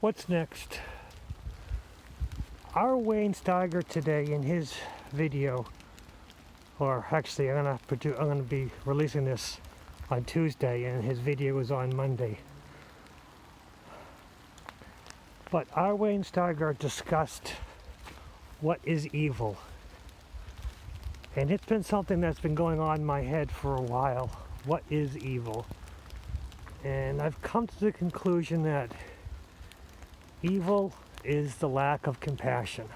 What's next? R Wayne Steiger today in his video, or actually I'm gonna be releasing this on Tuesday, and his video was on Monday. But R Wayne Steiger discussed what is evil, and it's been something that's been going on in my head for a while. What is evil? And I've come to the conclusion that evil is the lack of compassion.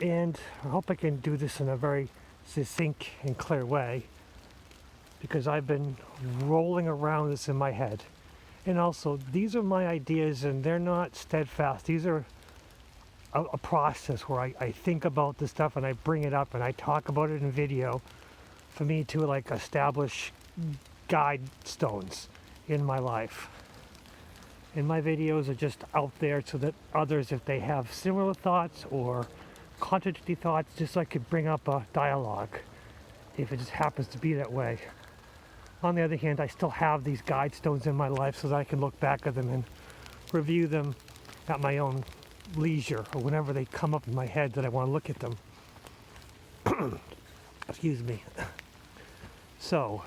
And I hope I can do this in a very succinct and clear way, because I've been rolling around this in my head. And also, these are my ideas and they're not steadfast. These are a process where I think about this stuff and I bring it up and I talk about it in video for me to like establish guide stones in my life. And my videos are just out there so that others, if they have similar thoughts or contradictory thoughts, just so I could bring up a dialogue if it just happens to be that way. On the other hand, I still have these guide stones in my life so that I can look back at them and review them at my own leisure, or whenever they come up in my head that I want to look at them. Excuse me. So,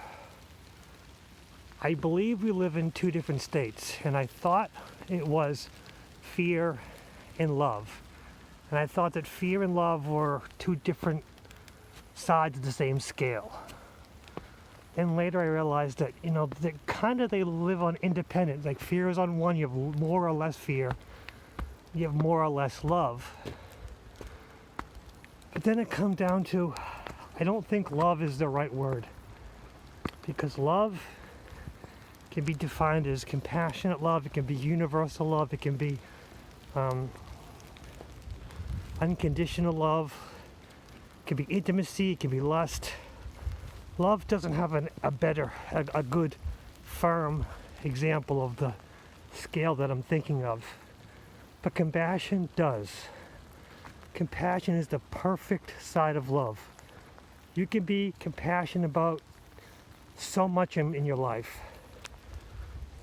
I believe we live in two different states, and I thought it was fear and love. And I thought that fear and love were two different sides of the same scale. And later I realized that, they live on independent. Like fear is on one, you have more or less fear. You have more or less love. But then it comes down to, I don't think love is the right word. Because love can be defined as compassionate love, it can be universal love, it can be unconditional love, it can be intimacy, it can be lust. Love doesn't have a good, firm example of the scale that I'm thinking of. But compassion does. Compassion is the perfect side of love. You can be compassionate about so much in your life.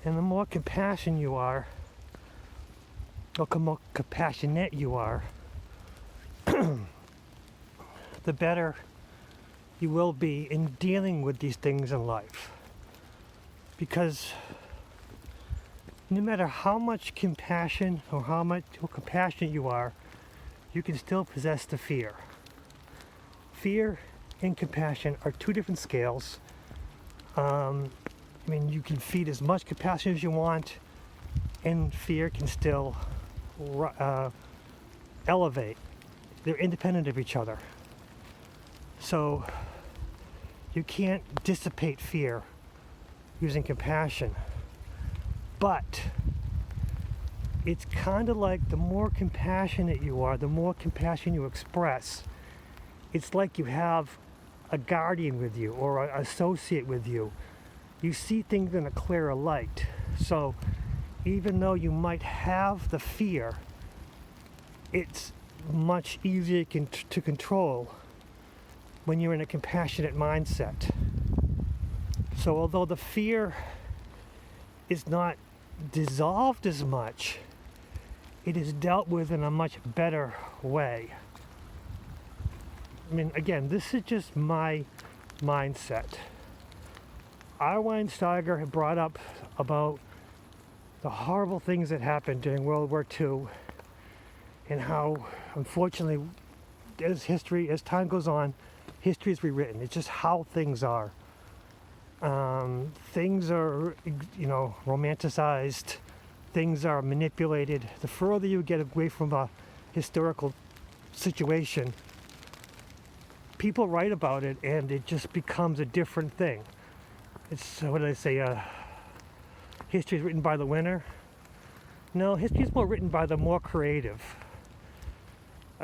And the more compassionate you are, the compassionate you are, the better you will be in dealing with these things in life. Because no matter how much compassion or how compassionate you are, you can still possess the fear. Fear and compassion are two different scales. You can feed as much compassion as you want, and fear can still elevate. They're independent of each other. So you can't dissipate fear using compassion. But it's kind of like the more compassionate you are, the more compassion you express, it's like you have a guardian with you or an associate with you. You see things in a clearer light. So even though you might have the fear, it's much easier to control when you're in a compassionate mindset. So although the fear is not dissolved as much, it is dealt with in a much better way. Again, this is just my mindset. R Wayne Steiger had brought up about the horrible things that happened during World War II, and how, unfortunately, as time goes on, history is rewritten. It's just how things are. Things are, romanticized. Things are manipulated. The further you get away from a historical situation, people write about it, and it just becomes a different thing. It's, what do they say, history is written by the winner? No, history is more written by the more creative.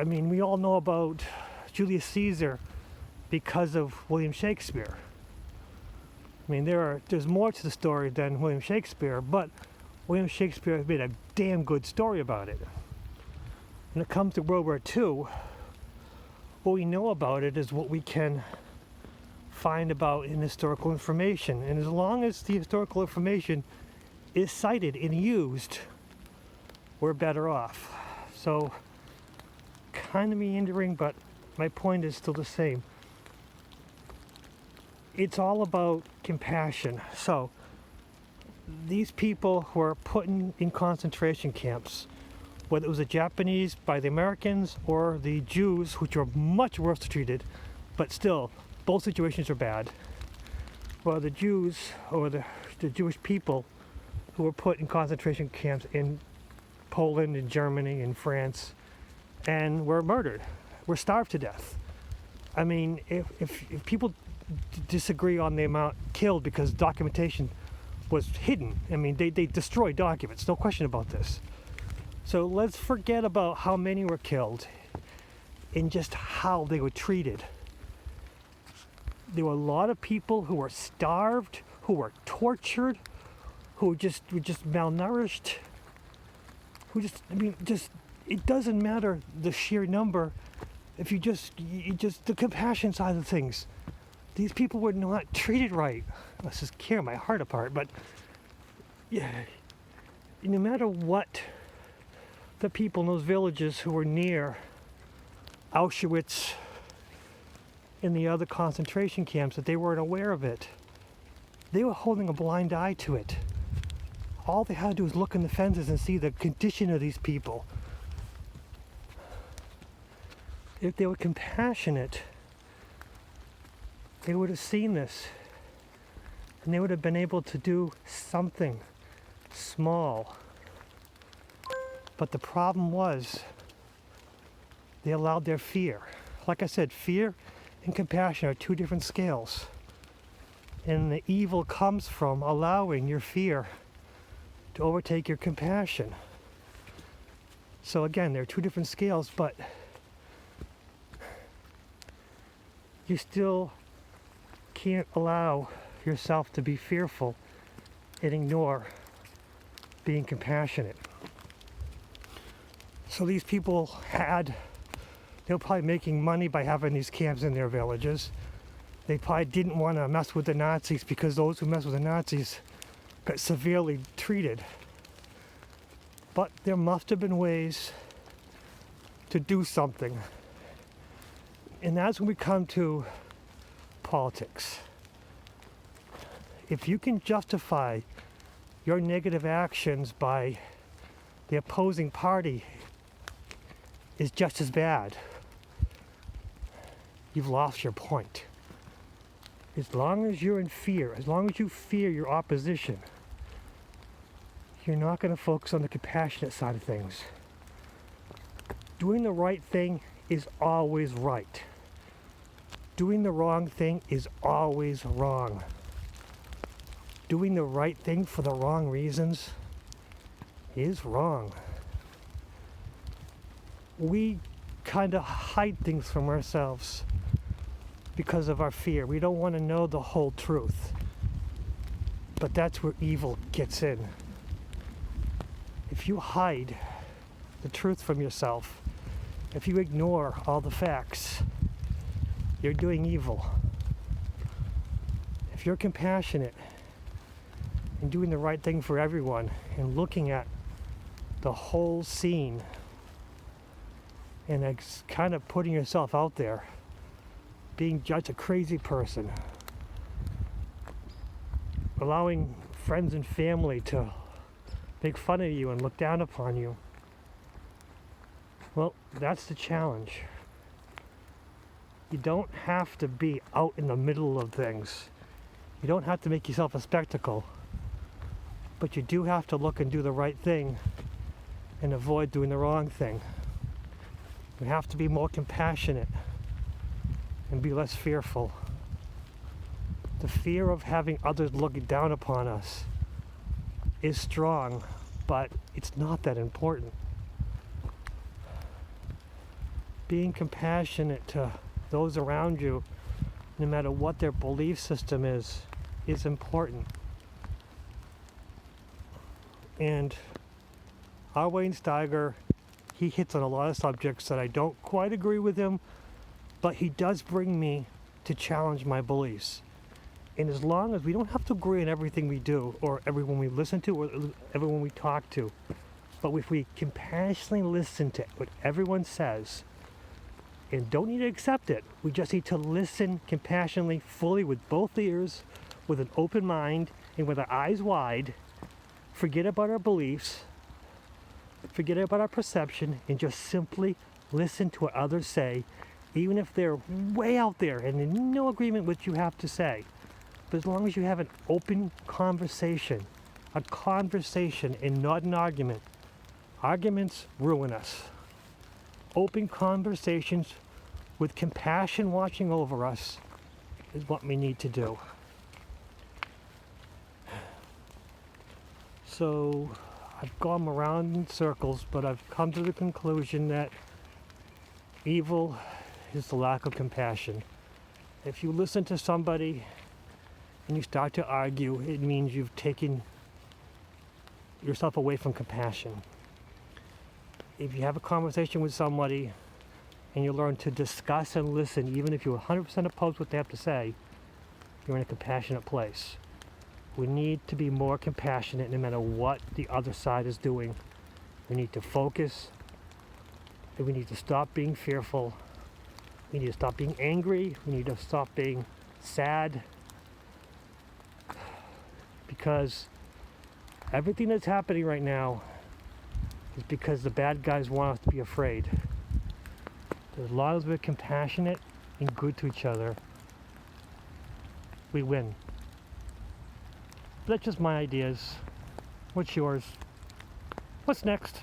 We all know about Julius Caesar because of William Shakespeare. There's more to the story than William Shakespeare, but William Shakespeare has made a damn good story about it. When it comes to World War II, what we know about it is what we can find about in historical information. And as long as the historical information is cited and used, we're better off. So, kind of meandering, but my point is still the same. It's all about compassion. So, these people who are put in concentration camps, whether it was the Japanese by the Americans or the Jews, which were much worse treated, but still, both situations are bad. Well, the Jews or the Jewish people who were put in concentration camps in Poland and Germany and France and were murdered, were starved to death. I mean, if people disagree on the amount killed because documentation was hidden, I mean, they destroyed documents, no question about this. So let's forget about how many were killed and just how they were treated. There were a lot of people who were starved, who were tortured, who were just malnourished, it doesn't matter the sheer number. If you just the compassion side of things, these people were not treated right. Let's just tear my heart apart. But yeah, no matter what the people in those villages who were near Auschwitz and the other concentration camps, that they weren't aware of it. They were holding a blind eye to it. All they had to do was look in the fences and see the condition of these people. If they were compassionate, they would have seen this, and they would have been able to do something small. But the problem was, they allowed their fear. Like I said, fear and compassion are two different scales. And the evil comes from allowing your fear to overtake your compassion. So again, there are two different scales, but you still can't allow yourself to be fearful and ignore being compassionate. So these people they were probably making money by having these camps in their villages. They probably didn't want to mess with the Nazis because those who mess with the Nazis got severely treated. But there must have been ways to do something. And that's when we come to politics. If you can justify your negative actions by the opposing party is just as bad, you've lost your point. As long as you're in fear, as long as you fear your opposition, you're not going to focus on the compassionate side of things. Doing the right thing is always right. Doing the wrong thing is always wrong. Doing the right thing for the wrong reasons is wrong. We kind of hide things from ourselves because of our fear. We don't want to know the whole truth. But that's where evil gets in. If you hide the truth from yourself, if you ignore all the facts, you're doing evil. If you're compassionate and doing the right thing for everyone and looking at the whole scene and kind of putting yourself out there, being judged a crazy person, allowing friends and family to make fun of you and look down upon you, well, that's the challenge. You don't have to be out in the middle of things. You don't have to make yourself a spectacle. But you do have to look and do the right thing and avoid doing the wrong thing. We have to be more compassionate and be less fearful. The fear of having others look down upon us is strong, but it's not that important. Being compassionate to those around you, no matter what their belief system is important. And R Wayne Steiger, he hits on a lot of subjects that I don't quite agree with him, but he does bring me to challenge my beliefs. And as long as we don't have to agree on everything we do, or everyone we listen to, or everyone we talk to, but if we compassionately listen to what everyone says, and don't need to accept it, we just need to listen compassionately, fully, with both ears, with an open mind, and with our eyes wide, forget about our beliefs, forget about our perception, and just simply listen to what others say, even if they're way out there and in no agreement with what you have to say. But as long as you have an open conversation and not an argument. Arguments ruin us. Open conversations with compassion watching over us is what we need to do. So I've gone around in circles, but I've come to the conclusion that evil is the lack of compassion. If you listen to somebody and you start to argue, it means you've taken yourself away from compassion. If you have a conversation with somebody and you learn to discuss and listen, even if you're 100% opposed to what they have to say, you're in a compassionate place. We need to be more compassionate no matter what the other side is doing. We need to focus, and we need to stop being fearful. We need to stop being angry. We need to stop being sad. Because everything that's happening right now is because the bad guys want us to be afraid. As long as we're compassionate and good to each other, we win. That's just my ideas. What's yours? What's next?